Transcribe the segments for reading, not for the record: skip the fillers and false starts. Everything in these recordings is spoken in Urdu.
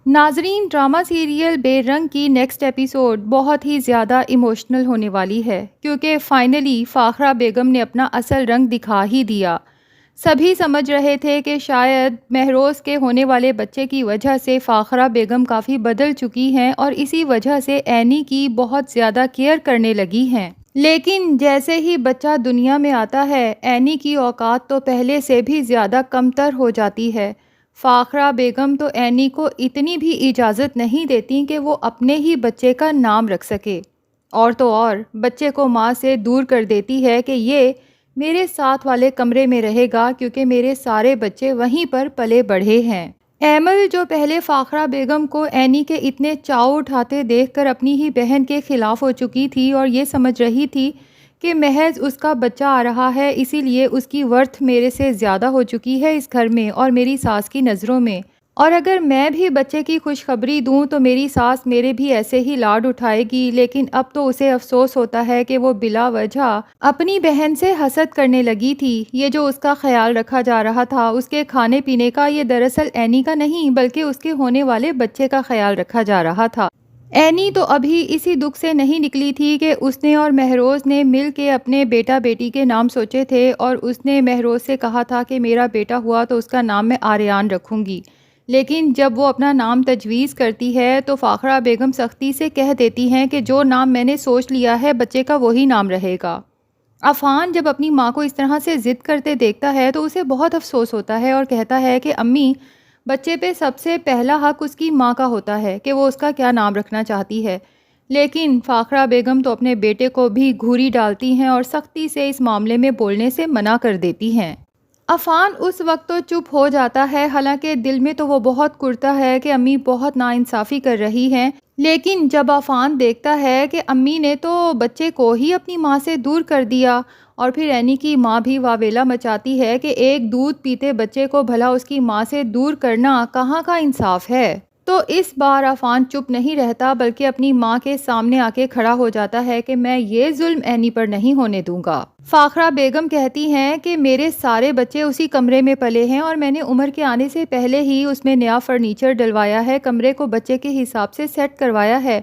ناظرین، ڈرامہ سیریل بے رنگ کی نیکسٹ ایپیسوڈ بہت ہی زیادہ ایموشنل ہونے والی ہے، کیونکہ فائنلی فاخرہ بیگم نے اپنا اصل رنگ دکھا ہی دیا۔ سبھی سمجھ رہے تھے کہ شاید مہروز کے ہونے والے بچے کی وجہ سے فاخرہ بیگم کافی بدل چکی ہیں اور اسی وجہ سے اینی کی بہت زیادہ کیئر کرنے لگی ہیں۔ لیکن جیسے ہی بچہ دنیا میں آتا ہے، اینی کی اوقات تو پہلے سے بھی زیادہ کمتر ہو جاتی ہے۔ فاخرہ بیگم تو اینی کو اتنی بھی اجازت نہیں دیتی کہ وہ اپنے ہی بچے کا نام رکھ سکے، اور تو اور بچے کو ماں سے دور کر دیتی ہے کہ یہ میرے ساتھ والے کمرے میں رہے گا، کیونکہ میرے سارے بچے وہیں پر پلے بڑھے ہیں۔ ایمل، جو پہلے فاخرہ بیگم کو اینی کے اتنے چاؤ اٹھاتے دیکھ کر اپنی ہی بہن کے خلاف ہو چکی تھی اور یہ سمجھ رہی تھی کہ محض اس کا بچہ آ رہا ہے، اسی لیے اس کی ورتھ میرے سے زیادہ ہو چکی ہے اس گھر میں اور میری ساس کی نظروں میں، اور اگر میں بھی بچے کی خوشخبری دوں تو میری ساس میرے بھی ایسے ہی لاڈ اٹھائے گی۔ لیکن اب تو اسے افسوس ہوتا ہے کہ وہ بلا وجہ اپنی بہن سے حسد کرنے لگی تھی۔ یہ جو اس کا خیال رکھا جا رہا تھا اس کے کھانے پینے کا، یہ دراصل اینی کا نہیں بلکہ اس کے ہونے والے بچے کا خیال رکھا جا رہا تھا۔ اینی تو ابھی اسی دکھ سے نہیں نکلی تھی کہ اس نے اور مہروز نے مل کے اپنے بیٹا بیٹی کے نام سوچے تھے، اور اس نے مہروز سے کہا تھا کہ میرا بیٹا ہوا تو اس کا نام میں آریان رکھوں گی۔ لیکن جب وہ اپنا نام تجویز کرتی ہے تو فاخرہ بیگم سختی سے کہہ دیتی ہیں کہ جو نام میں نے سوچ لیا ہے بچے کا وہی نام رہے گا۔ عفان جب اپنی ماں کو اس طرح سے ضد کرتے دیکھتا ہے تو اسے بہت افسوس ہوتا ہے اور کہتا ہے کہ امی، بچے پہ سب سے پہلا حق اس کی ماں کا ہوتا ہے کہ وہ اس کا کیا نام رکھنا چاہتی ہے۔ لیکن فاخرہ بیگم تو اپنے بیٹے کو بھی گھوری ڈالتی ہیں اور سختی سے اس معاملے میں بولنے سے منع کر دیتی ہیں۔ عفان اس وقت تو چپ ہو جاتا ہے، حالانکہ دل میں تو وہ بہت کرتا ہے کہ امی بہت ناانصافی کر رہی ہیں۔ لیکن جب عفان دیکھتا ہے کہ امی نے تو بچے کو ہی اپنی ماں سے دور کر دیا، اور پھر اینی کی ماں بھی واویلا مچاتی ہے کہ ایک دودھ پیتے بچے کو بھلا اس کی ماں سے دور کرنا کہاں کا انصاف ہے، تو اس بار عفان چپ نہیں رہتا بلکہ اپنی ماں کے سامنے آ کے کھڑا ہو جاتا ہے کہ میں یہ ظلم اینی پر نہیں ہونے دوں گا۔ فاخرہ بیگم کہتی ہیں کہ میرے سارے بچے اسی کمرے میں پلے ہیں اور میں نے عمر کے آنے سے پہلے ہی اس میں نیا فرنیچر ڈلوایا ہے، کمرے کو بچے کے حساب سے سیٹ کروایا ہے،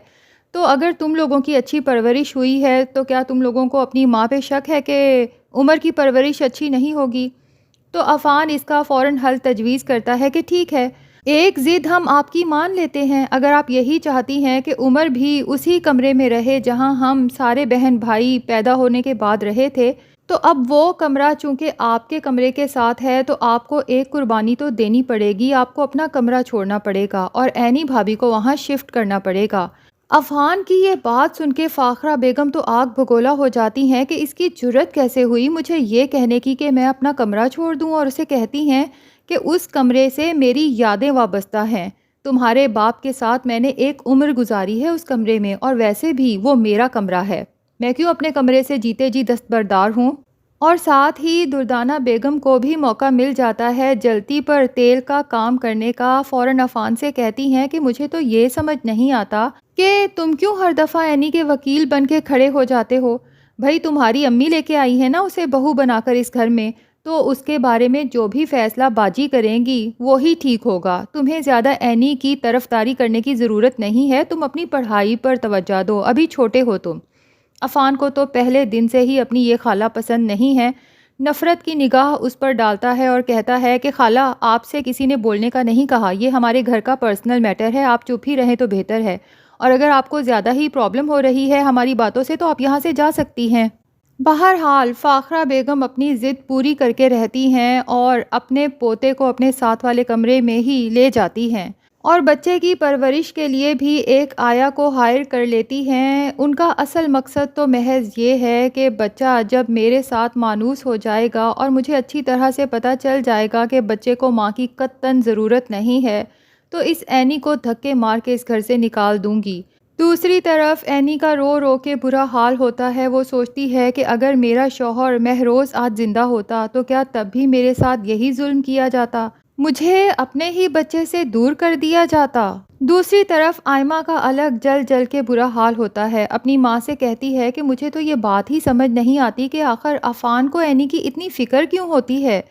تو اگر تم لوگوں کی اچھی پرورش ہوئی ہے تو کیا تم لوگوں کو اپنی ماں پہ شک ہے کہ عمر کی پرورش اچھی نہیں ہوگی؟ تو عفان اس کا فوراً حل تجویز کرتا ہے کہ ٹھیک ہے، ایک ضد ہم آپ کی مان لیتے ہیں، اگر آپ یہی چاہتی ہیں کہ عمر بھی اسی کمرے میں رہے جہاں ہم سارے بہن بھائی پیدا ہونے کے بعد رہے تھے، تو اب وہ کمرہ چونکہ آپ کے کمرے کے ساتھ ہے تو آپ کو ایک قربانی تو دینی پڑے گی، آپ کو اپنا کمرہ چھوڑنا پڑے گا اور اینی بھابھی کو وہاں شفٹ کرنا پڑے گا۔ عفان کی یہ بات سن کے فاخرہ بیگم تو آگ بگولا ہو جاتی ہیں کہ اس کی جرت کیسے ہوئی مجھے یہ کہنے کی کہ میں اپنا کمرہ چھوڑ دوں، اور اسے کہتی ہیں کہ اس کمرے سے میری یادیں وابستہ ہیں، تمہارے باپ کے ساتھ میں نے ایک عمر گزاری ہے اس کمرے میں، اور ویسے بھی وہ میرا کمرہ ہے، میں کیوں اپنے کمرے سے جیتے جی دستبردار ہوں؟ اور ساتھ ہی دردانہ بیگم کو بھی موقع مل جاتا ہے جلتی پر تیل کا کام کرنے کا۔ فوراً عفان سے کہتی ہیں کہ مجھے تو یہ سمجھ نہیں آتا کہ تم کیوں ہر دفعہ اینی کے وکیل بن کے کھڑے ہو جاتے ہو؟ بھائی تمہاری امی لے کے آئی ہے نا اسے بہو بنا کر اس گھر میں، تو اس کے بارے میں جو بھی فیصلہ باجی کریں گی وہی ٹھیک ہوگا، تمہیں زیادہ اینی کی طرفداری کرنے کی ضرورت نہیں ہے، تم اپنی پڑھائی پر توجہ دو، ابھی چھوٹے ہو تم۔ عفان کو تو پہلے دن سے ہی اپنی یہ خالہ پسند نہیں ہے، نفرت کی نگاہ اس پر ڈالتا ہے اور کہتا ہے کہ خالہ آپ سے کسی نے بولنے کا نہیں کہا، یہ ہمارے گھر کا پرسنل میٹر ہے، آپ چپ ہی رہیں تو بہتر ہے، اور اگر آپ کو زیادہ ہی پرابلم ہو رہی ہے ہماری باتوں سے تو آپ یہاں سے جا سکتی ہیں۔ بہرحال فاخرہ بیگم اپنی ضد پوری کر کے رہتی ہیں اور اپنے پوتے کو اپنے ساتھ والے کمرے میں ہی لے جاتی ہیں، اور بچے کی پرورش کے لیے بھی ایک آیا کو ہائر کر لیتی ہیں۔ ان کا اصل مقصد تو محض یہ ہے کہ بچہ جب میرے ساتھ مانوس ہو جائے گا اور مجھے اچھی طرح سے پتہ چل جائے گا کہ بچے کو ماں کی قطعاً ضرورت نہیں ہے، تو اس اینی کو دھکے مار کے اس گھر سے نکال دوں گی۔ دوسری طرف اینی کا رو رو کے برا حال ہوتا ہے، وہ سوچتی ہے کہ اگر میرا شوہر مہروز آج زندہ ہوتا تو کیا تب بھی میرے ساتھ یہی ظلم کیا جاتا، مجھے اپنے ہی بچے سے دور کر دیا جاتا۔ دوسری طرف آئمہ کا الگ جل جل کے برا حال ہوتا ہے، اپنی ماں سے کہتی ہے کہ مجھے تو یہ بات ہی سمجھ نہیں آتی کہ آخر عفان کو اینی کی اتنی فکر کیوں ہوتی ہے،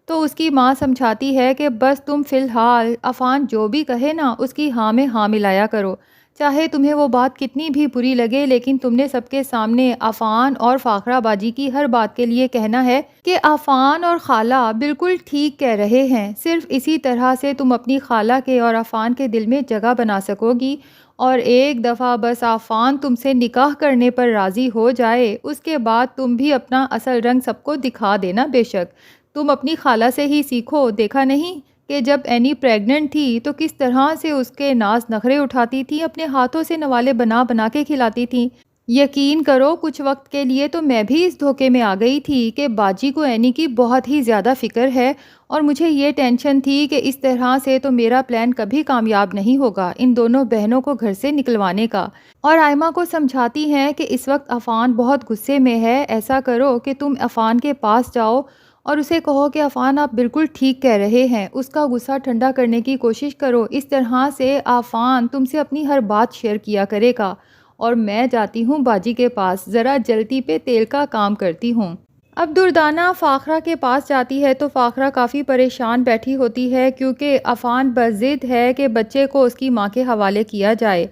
تو اس کی ماں سمجھاتی ہے کہ بس تم فی الحال عفان جو بھی کہے نا اس کی ہاں میں ہاں ملایا کرو، چاہے تمہیں وہ بات کتنی بھی بری لگے، لیکن تم نے سب کے سامنے عفان اور فاخرہ باجی کی ہر بات کے لیے کہنا ہے کہ عفان اور خالہ بالکل ٹھیک کہہ رہے ہیں۔ صرف اسی طرح سے تم اپنی خالہ کے اور عفان کے دل میں جگہ بنا سکو گی، اور ایک دفعہ بس عفان تم سے نکاح کرنے پر راضی ہو جائے، اس کے بعد تم بھی اپنا اصل رنگ سب کو دکھا دینا۔ بے شک تم اپنی خالہ سے ہی سیکھو، دیکھا نہیں کہ جب اینی پریگننٹ تھی تو کس طرح سے اس کے ناز نخرے اٹھاتی تھی، اپنے ہاتھوں سے نوالے بنا بنا کے کھلاتی تھی۔ یقین کرو کچھ وقت کے لیے تو میں بھی اس دھوکے میں آ گئی تھی کہ باجی کو اینی کی بہت ہی زیادہ فکر ہے، اور مجھے یہ ٹینشن تھی کہ اس طرح سے تو میرا پلان کبھی کامیاب نہیں ہوگا ان دونوں بہنوں کو گھر سے نکلوانے کا۔ اور آئمہ کو سمجھاتی ہیں کہ اس وقت عفان بہت غصے میں ہے، ایسا کرو کہ تم عفان کے پاس جاؤ اور اسے کہو کہ عفان آپ بالکل ٹھیک کہہ رہے ہیں، اس کا غصہ ٹھنڈا کرنے کی کوشش کرو، اس طرح سے عفان تم سے اپنی ہر بات شیئر کیا کرے گا۔ اور میں جاتی ہوں باجی کے پاس، ذرا جلتی پہ تیل کا کام کرتی ہوں۔ اب دردانہ فاخرہ کے پاس جاتی ہے تو فاخرہ کافی پریشان بیٹھی ہوتی ہے کیونکہ عفان بضد ہے کہ بچے کو اس کی ماں کے حوالے کیا جائے۔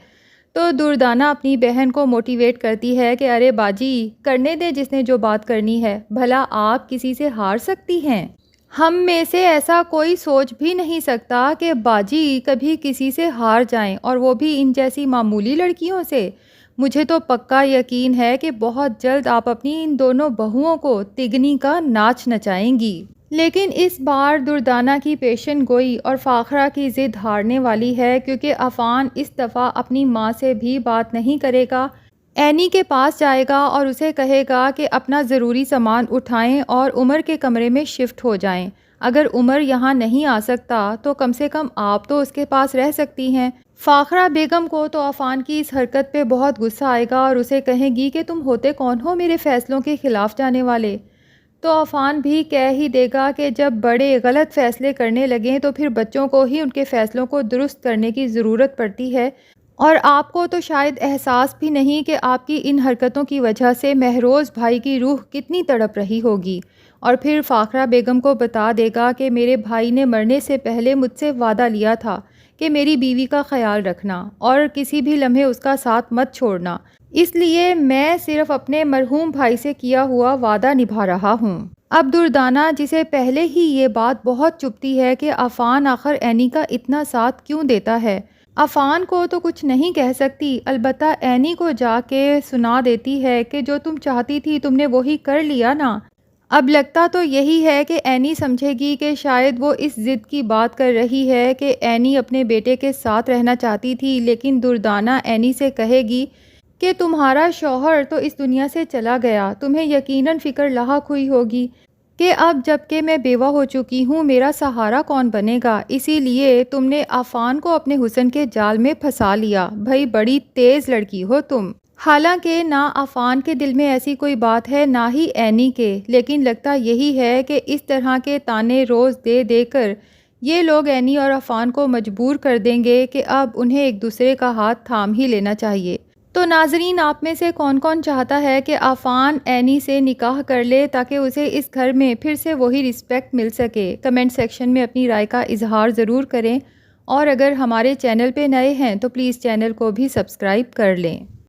تو دردانہ اپنی بہن کو موٹیویٹ کرتی ہے کہ ارے باجی کرنے دے جس نے جو بات کرنی ہے، بھلا آپ کسی سے ہار سکتی ہیں؟ ہم میں سے ایسا کوئی سوچ بھی نہیں سکتا کہ باجی کبھی کسی سے ہار جائیں، اور وہ بھی ان جیسی معمولی لڑکیوں سے۔ مجھے تو پکا یقین ہے کہ بہت جلد آپ اپنی ان دونوں بہوؤں کو تگنی کا ناچ نچائیں گی۔ لیکن اس بار دردانہ کی پیشن گوئی اور فاخرہ کی ضد ہارنے والی ہے، کیونکہ عفان اس دفعہ اپنی ماں سے بھی بات نہیں کرے گا، اینی کے پاس جائے گا اور اسے کہے گا کہ اپنا ضروری سامان اٹھائیں اور عمر کے کمرے میں شفٹ ہو جائیں۔ اگر عمر یہاں نہیں آ سکتا تو کم سے کم آپ تو اس کے پاس رہ سکتی ہیں۔ فاخرہ بیگم کو تو عفان کی اس حرکت پہ بہت غصہ آئے گا اور اسے کہے گی کہ تم ہوتے کون ہو میرے فیصلوں کے خلاف جانے والے؟ تو عفان بھی کہہ ہی دے گا کہ جب بڑے غلط فیصلے کرنے لگیں تو پھر بچوں کو ہی ان کے فیصلوں کو درست کرنے کی ضرورت پڑتی ہے، اور آپ کو تو شاید احساس بھی نہیں کہ آپ کی ان حرکتوں کی وجہ سے مہروز بھائی کی روح کتنی تڑپ رہی ہوگی۔ اور پھر فاخرہ بیگم کو بتا دے گا کہ میرے بھائی نے مرنے سے پہلے مجھ سے وعدہ لیا تھا کہ میری بیوی کا خیال رکھنا اور کسی بھی لمحے اس کا ساتھ مت چھوڑنا، اس لیے میں صرف اپنے مرحوم بھائی سے کیا ہوا وعدہ نبھا رہا ہوں۔ اب دردانہ جسے پہلے ہی یہ بات بہت چبھتی ہے کہ عفان آخر اینی کا اتنا ساتھ کیوں دیتا ہے، عفان کو تو کچھ نہیں کہہ سکتی، البتہ اینی کو جا کے سنا دیتی ہے کہ جو تم چاہتی تھی تم نے وہی کر لیا نا۔ اب لگتا تو یہی ہے کہ اینی سمجھے گی کہ شاید وہ اس ضد کی بات کر رہی ہے کہ اینی اپنے بیٹے کے ساتھ رہنا چاہتی تھی، لیکن دردانہ اینی سے کہے گی کہ تمہارا شوہر تو اس دنیا سے چلا گیا، تمہیں یقیناً فکر لاحق ہوئی ہوگی کہ اب جب کہ میں بیوہ ہو چکی ہوں میرا سہارا کون بنے گا، اسی لیے تم نے عفان کو اپنے حسن کے جال میں پھنسا لیا۔ بھئی بڑی تیز لڑکی ہو تم۔ حالانکہ نہ عفان کے دل میں ایسی کوئی بات ہے نہ ہی اینی کے، لیکن لگتا یہی ہے کہ اس طرح کے تانے روز دے دے کر یہ لوگ اینی اور عفان کو مجبور کر دیں گے کہ اب انہیں ایک دوسرے کا ہاتھ تھام ہی لینا چاہیے۔ تو ناظرین آپ میں سے کون کون چاہتا ہے کہ عفان اینی سے نکاح کر لے تاکہ اسے اس گھر میں پھر سے وہی رسپیکٹ مل سکے؟ کمنٹ سیکشن میں اپنی رائے کا اظہار ضرور کریں، اور اگر ہمارے چینل پہ نئے ہیں تو پلیز چینل کو بھی سبسکرائب کر لیں۔